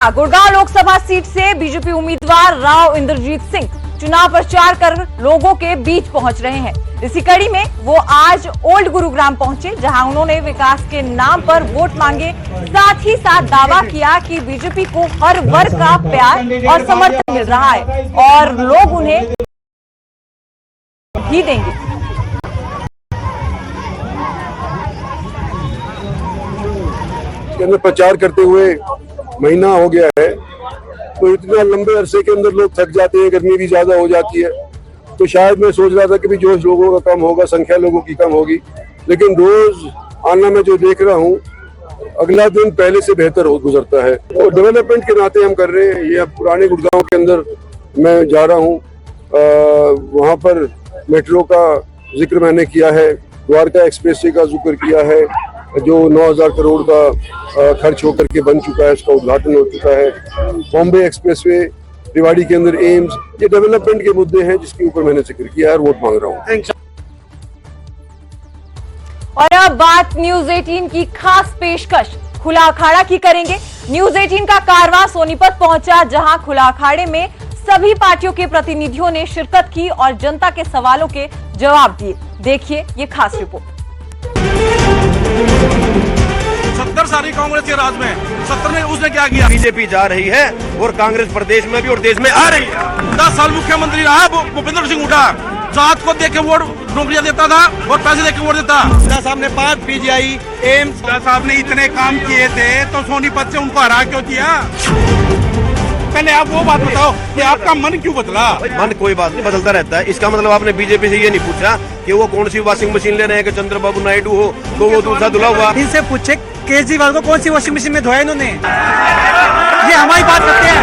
Gurgaon Lok Sabha seat से BJP उम्मीदवार राव इंद्रजीत सिंह चुनाव प्रचार कर लोगों के बीच पहुंच रहे हैं। इसी कड़ी में वो आज ओल्ड गुरुग्राम पहुंचे, जहां उन्होंने विकास के नाम पर वोट मांगे। साथ ही साथ दावा किया कि बीजेपी को हर वर्ग का प्यार और समर्थन मिल रहा है और लोग उन्हें ही देंगे। इसके अंदर प्रचार करते हुए महीना हो गया है, तो इतना लंबे अरसे के अंदर लोग थक जाते हैं, गर्मी भी ज्यादा हो जाती है। तो शायद मैं सोच रहा था कि भी जोश लोगों का कम होगा, संख्या लोगों की कम होगी, लेकिन रोज आना मैं जो देख रहा हूँ, अगला दिन पहले से बेहतर हो गुजरता है। और डेवलपमेंट के नाते हम कर रहे हैं। ये अब पुराने गुड़गांव के अंदर मैं जा रहा हूँ, वहाँ पर मेट्रो का जिक्र मैंने किया है, द्वारका एक्सप्रेसवे का जिक्र किया है, जो 9,000 करोड़ का खर्च होकर के बन चुका है, उसका उद्घाटन हो चुका है। बॉम्बे एक्सप्रेसवे, रेवाड़ी के अंदर एम्स, ये डेवलपमेंट के मुद्दे हैं जिसके ऊपर मैंने जिक्र किया है और वोट मांग रहा हूँ। और अब बात न्यूज 18 की खास पेशकश खुला अखाड़ा की करेंगे। न्यूज 18 का कारवां सोनीपत पहुंचा, जहां खुला अखाड़े में सभी पार्टियों के प्रतिनिधियों ने शिरकत की और जनता के सवालों के जवाब दिए। देखिए ये खास रिपोर्ट। 70 साल कांग्रेस के राज में 70 में उसने क्या किया? बीजेपी जा रही है और कांग्रेस प्रदेश में भी और देश में आ रही है। 10 साल मुख्यमंत्री रहा भूपेंद्र सिंह हुड्डा, जात को देख के वोट नौकरियां देता था और पैसे देख के वोट देता। शाह साहब ने 5 पीजीआई एम्स, शाह साहब ने इतने काम किए थे तो सोनीपत से उनको हरा क्यों दिया? पहले आप वो बात बताओ कि आपका मन क्यों बदला? मन कोई बात नहीं, बदलता रहता है। इसका मतलब आपने बीजेपी से ये नहीं पूछा कि वो कौन सी वॉशिंग मशीन ले रहे हैं, कि चंद्रबाबू नायडू हो तो वो दूसरा धुला हुआ। इनसे पूछे केजरीवाल को कौन सी वॉशिंग मशीन में धोया इन्होंने? ये हमारी बात करते हैं।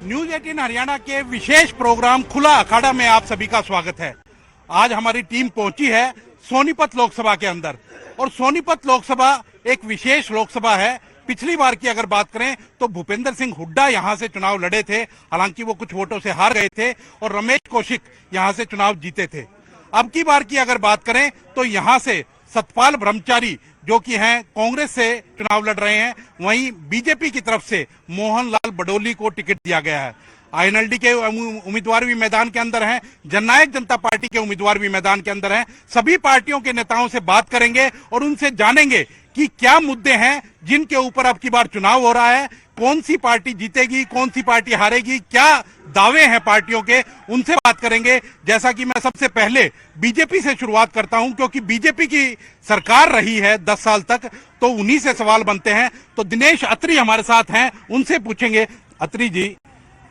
न्यूज 18 हरियाणा के विशेष प्रोग्राम खुला अखाड़ा में आप सभी का स्वागत है। आज हमारी टीम पहुंची है सोनीपत लोकसभा के अंदर, और सोनीपत लोकसभा एक विशेष लोकसभा है। पिछली बार की अगर बात करें तो भूपेंद्र सिंह हुड्डा यहां से चुनाव लड़े थे, हालांकि वो कुछ वोटों से हार गए थे, और रमेश कौशिक यहां से चुनाव जीते थे। अब की बार की अगर बात करें तो यहां से सतपाल ब्रह्मचारी जो कि हैं कांग्रेस से चुनाव लड़ रहे हैं, वहीं बीजेपी की तरफ से मोहनलाल बडोली को टिकट दिया गया है। आईएनएलडी के उम्मीदवार भी मैदान के अंदर हैं, जननायक जनता पार्टी के उम्मीदवार भी मैदान के अंदर हैं। सभी पार्टियों के नेताओं से बात करेंगे और उनसे जानेंगे कि क्या मुद्दे हैं जिनके ऊपर अब की बार चुनाव हो रहा है, कौन सी पार्टी जीतेगी, कौन सी पार्टी हारेगी, क्या दावे हैं पार्टियों के, उनसे बात करेंगे। जैसा कि मैं सबसे पहले बीजेपी से शुरुआत करता हूं, क्योंकि बीजेपी की सरकार रही है 10 साल तक, तो उन्हीं से सवाल बनते हैं। तो दिनेश अत्री हमारे साथ हैं, उनसे पूछेंगे। अत्री जी,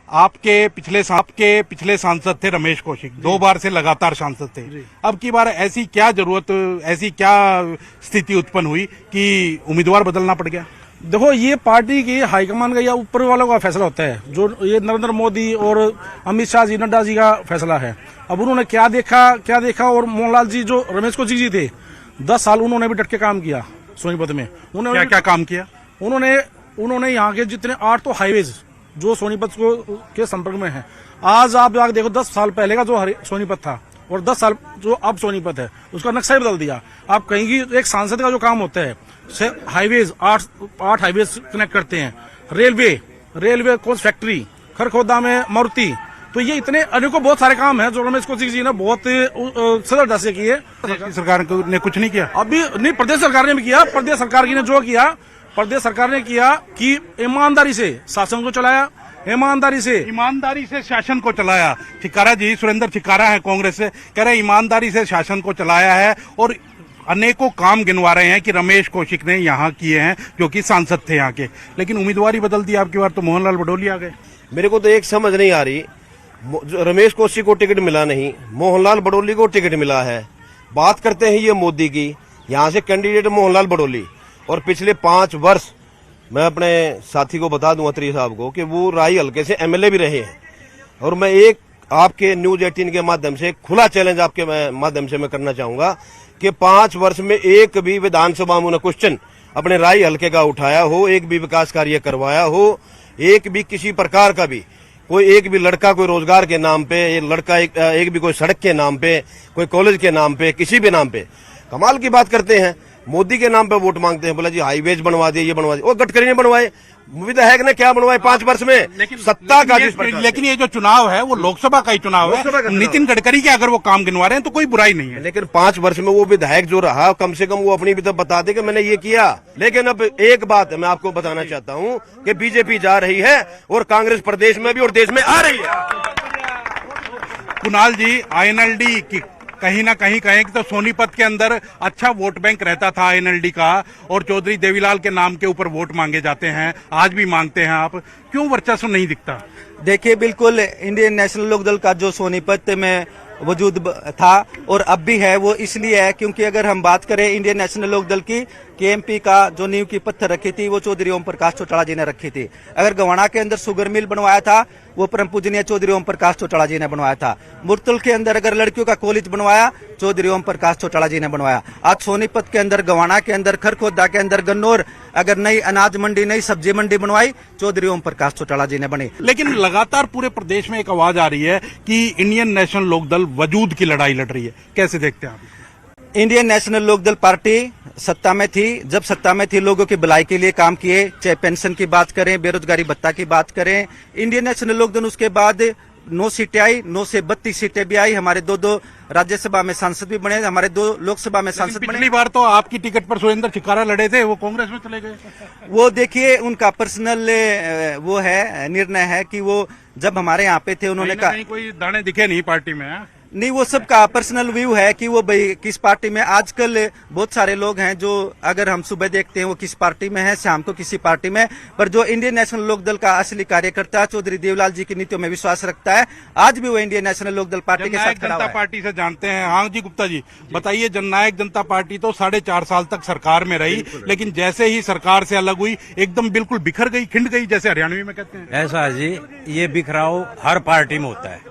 आपके पिछले सांसद थे रमेश कौशिक, 2 बार से लगातार सांसद थे। अब की बार ऐसी क्या जरूरत, ऐसी क्या स्थिति उत्पन्न हुई कि उम्मीदवार बदलना पड़ गया? देखो, ये पार्टी की हाईकमान का या ऊपर वालों का फैसला होता है, जो ये नरेंद्र मोदी और अमित शाह जी, नड्डा जी का फैसला है। अब उन्होंने क्या देखा और मोहनलाल जी जो रमेश कौशिक जी थे, 10 साल उन्होंने भी डट के काम किया सोनीपत में। उन्होंने क्या काम किया? उन्होंने यहाँ के जितने 8 तो हाईवेज जो सोनीपत के संपर्क में है, आज आप जाकर देखो 10 साल पहले का जो सोनीपत था और 10 साल जो अब सोनीपत है, उसका नक्शा ही बदल दिया। आप कहीं की एक सांसद का जो काम होता है, हाईवेज 8 हाईवेज कनेक्ट करते हैं, रेलवे कोच फैक्ट्री, खरखोदा में मारुति, तो ये इतने अनेकों बहुत सारे काम हैं जो रमेश कौशिक जी ने बहुत सरलता से किए। सरकार ने कुछ नहीं किया? अभी नहीं, प्रदेश सरकार ने भी किया। प्रदेश सरकार ने जो किया, प्रदेश सरकार ने किया कि ईमानदारी से शासन को चलाया, ईमानदारी से शासन को चलाया। छिकारा जी, सुरेंद्र छिकारा है कांग्रेस से, कह रहे ईमानदारी से शासन को चलाया है, और अनेकों काम गिनवा रहे हैं कि रमेश कौशिक ने यहाँ किए हैं, जो कि सांसद थे यहाँ के। लेकिन उम्मीदवारी बदल दी आपकी बार, तो मोहनलाल बडोली आ गए। मेरे को तो एक समझ नहीं आ रही, रमेश कौशिक को टिकट मिला नहीं, मोहनलाल बडोली को टिकट मिला है। बात करते हैं ये मोदी की, यहाँ से कैंडिडेट मोहनलाल बडोली, और पिछले 5 वर्ष मैं अपने साथी को बता दूं, अत्री साहब को, कि वो राई हल्के से एमएलए भी रहे हैं। और मैं एक आपके न्यूज 18 के माध्यम से खुला चैलेंज आपके माध्यम से मैं करना चाहूंगा कि 5 वर्ष में एक भी विधानसभा में क्वेश्चन अपने राई हल्के का उठाया हो, एक भी विकास कार्य करवाया हो, एक भी किसी प्रकार का भी कोई एक भी लड़का कोई रोजगार के नाम पे, लड़का एक भी कोई सड़क के नाम पे, कोई कॉलेज के नाम पे, किसी भी नाम पे, कमाल की बात करते हैं। मोदी के नाम पे वोट मांगते हैं, बोला जी हाईवेज बनवा दिए, ये बनवा दिए। वो गडकरी ने बनवाए, विधायक ने क्या बनवाए 5 वर्ष में? सत्ता का लेकिन ये जो चुनाव है वो लोकसभा का ही चुनाव है। नितिन गडकरी के अगर वो काम गिनवा रहे हैं तो कोई बुराई नहीं है। लेकिन 5 वर्ष में वो विधायक जो रहा, कम से कम वो अपनी भी तो बता दे कि मैंने ये किया। लेकिन अब एक बात मैं आपको बताना चाहता हूँ कि बीजेपी जा रही है और कांग्रेस प्रदेश में भी और देश में आ रही है। कुणाल जी, आईएनएलडी की कहीं ना कहीं कहें कि तो सोनीपत के अंदर अच्छा वोट बैंक रहता था आईएनएलडी का, और चौधरी देवीलाल के नाम के ऊपर वोट मांगे जाते हैं, आज भी मांगते हैं आप, क्यों वर्चस्व नहीं दिखता? देखिए, बिल्कुल इंडियन नेशनल लोकदल का जो सोनीपत में वजूद था और अब भी है, वो इसलिए है क्योंकि अगर हम बात करें इंडियन नेशनल लोकदल की, केएमपी का जो नींव की पत्थर रखी थी वो चौधरी ओम प्रकाश चौटाला जी ने रखी थी। अगर गवाना के अंदर शुगर मिल बनवाया था वो परम पूजनीय चौधरी ओम प्रकाश चौटाला जी ने बनवाया था। मुरतुल के अंदर अगर लड़कियों का कॉलेज बनवाया चौधरी ओम प्रकाश चौटाला जी ने बनवाया। आज सोनीपत के अंदर, गवाना के अंदर, खरखोदा के अंदर, गन्नौर अगर नई अनाज मंडी, नई सब्जी मंडी बनवाई चौधरी ओम प्रकाश चौटाला जी ने बनी। लेकिन लगातार पूरे प्रदेश में एक आवाज आ रही है कि इंडियन नेशनल लोकदल वजूद की लड़ाई लड़ रही है, कैसे देखते हैं आप? इंडियन नेशनल लोकदल पार्टी सत्ता में थी, जब सत्ता में थी लोगों की भलाई के लिए काम किए, चाहे पेंशन की बात करें, बेरोजगारी भत्ता की बात करें। इंडियन नेशनल लोकदल उसके बाद 9 सीटें आई, 9 से 32 सीटें भी आई। हमारे 2 राज्यसभा में सांसद भी बने, हमारे 2 लोकसभा में सांसद बने। पिछली बार तो आपकी टिकट पर सुरेंद्र चिकारा लड़े थे, वो कांग्रेस में चले गए। वो देखिए, उनका पर्सनल वो है, निर्णय है कि वो जब हमारे यहाँ पे थे उन्होंने कहा कोई दाने दिखे नहीं पार्टी में। नहीं, वो सबका पर्सनल व्यू है कि वो भाई किस पार्टी में। आजकल बहुत सारे लोग हैं जो अगर हम सुबह देखते हैं वो किस पार्टी में है, शाम को किसी पार्टी में, पर जो इंडियन नेशनल लोकदल का असली कार्यकर्ता चौधरी देवीलाल जी की नीतियों में विश्वास रखता है, आज भी वो इंडियन नेशनल लोकदल पार्टी के साथ खड़ा हुआ है। जनता पार्टी से जानते हैं। हाँ जी, गुप्ता जी बताइए, जननायक जनता पार्टी तो 4.5 साल तक सरकार में रही, लेकिन जैसे ही सरकार से अलग हुई एकदम बिल्कुल बिखर गई, खिंड गई, जैसे हरियाणवी में कहते हैं। ऐसा जी, ये बिखराव हर पार्टी में होता है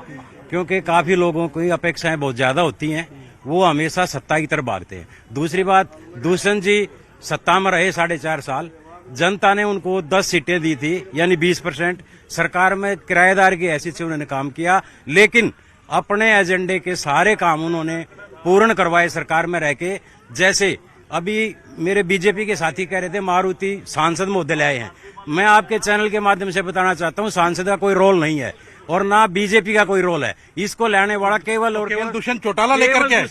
क्योंकि काफी लोगों की अपेक्षाएं बहुत ज्यादा होती हैं, वो हमेशा सत्ता की तरफ भागते हैं। दूसरी बात, दूषण जी सत्ता में रहे 4.5 साल, जनता ने उनको 10 सीटें दी थी, यानी 20%। सरकार में किराएदार की हैसियत से उन्होंने काम किया, लेकिन अपने एजेंडे के सारे काम उन्होंने पूर्ण करवाए सरकार में रह के। जैसे अभी मेरे बीजेपी के साथी कह रहे थे मारुति सांसद महोदय लाए हैं, मैं आपके चैनल के माध्यम से बताना चाहता हूं सांसद का कोई रोल नहीं है और ना बीजेपी का कोई रोल है। इसको लाने वाला केवल और केवल दुष्यंत चौटाला लेकर के,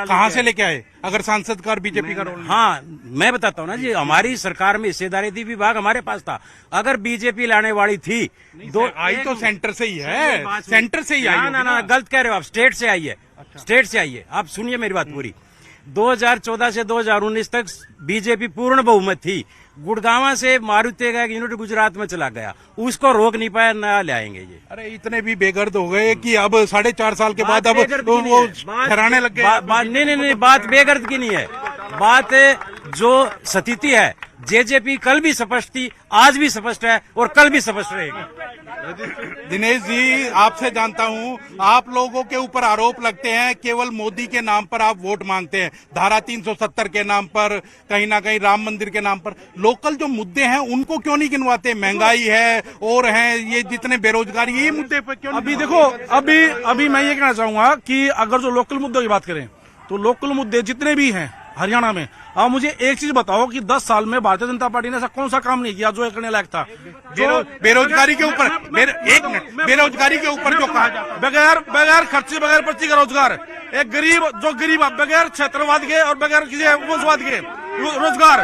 कहां से लेके आए अगर सांसद का और बीजेपी का रोल? हाँ, मैं बताता हूँ ना जी, हमारी सरकार में हिस्सेदारी थी, विभाग हमारे पास था। अगर बीजेपी लाने वाली थी आई तो सेंटर से ही है, सेंटर से ही आई। ना, गलत कह रहे हो आप, स्टेट से आई है। स्टेट से आई है। आप सुनिए मेरी बात पूरी। 2014 से 2019 तक बीजेपी पूर्ण बहुमत थी। गुड़गांव से मारुति का एक यूनिट गुजरात में चला गया, उसको रोक नहीं पाया, नया ले आएंगे ये। अरे इतने भी बेगर्द हो गए कि अब 4.5 साल के बाद अब वो ठहराने लग गए। नहीं, बात बेगर्द की नहीं है, बात जो स्थिति है। जेजेपी कल भी स्पष्ट थी, आज भी स्पष्ट है और कल भी स्पष्ट रहेगी। दिनेश जी, आपसे जानता हूं, आप लोगों के ऊपर आरोप लगते हैं केवल मोदी के नाम पर आप वोट मांगते हैं, धारा 370 के नाम पर, कहीं ना कहीं राम मंदिर के नाम पर। लोकल जो मुद्दे हैं उनको क्यों नहीं गिनवाते? महंगाई है और है ये जितने बेरोजगारी, ये मुद्दे पर क्यों? अभी देखो, अभी मैं ये कहना चाहूंगा कि अगर जो लोकल मुद्दों की बात करें तो लोकल मुद्दे जितने भी हैं हरियाणा में, अब मुझे एक चीज बताओ कि 10 साल में भारतीय जनता पार्टी ने ऐसा कौन सा काम नहीं किया जो करने लायक था? बेरोजगारी के ऊपर, एक मिनट, बेरोजगारी के ऊपर जो कहा जाता है, बगैर खर्चे, बगैर पर्ची का रोजगार, एक गरीब जो गरीब बगैर क्षेत्रवाद के और बगैर किसी वंशवाद के रोजगार,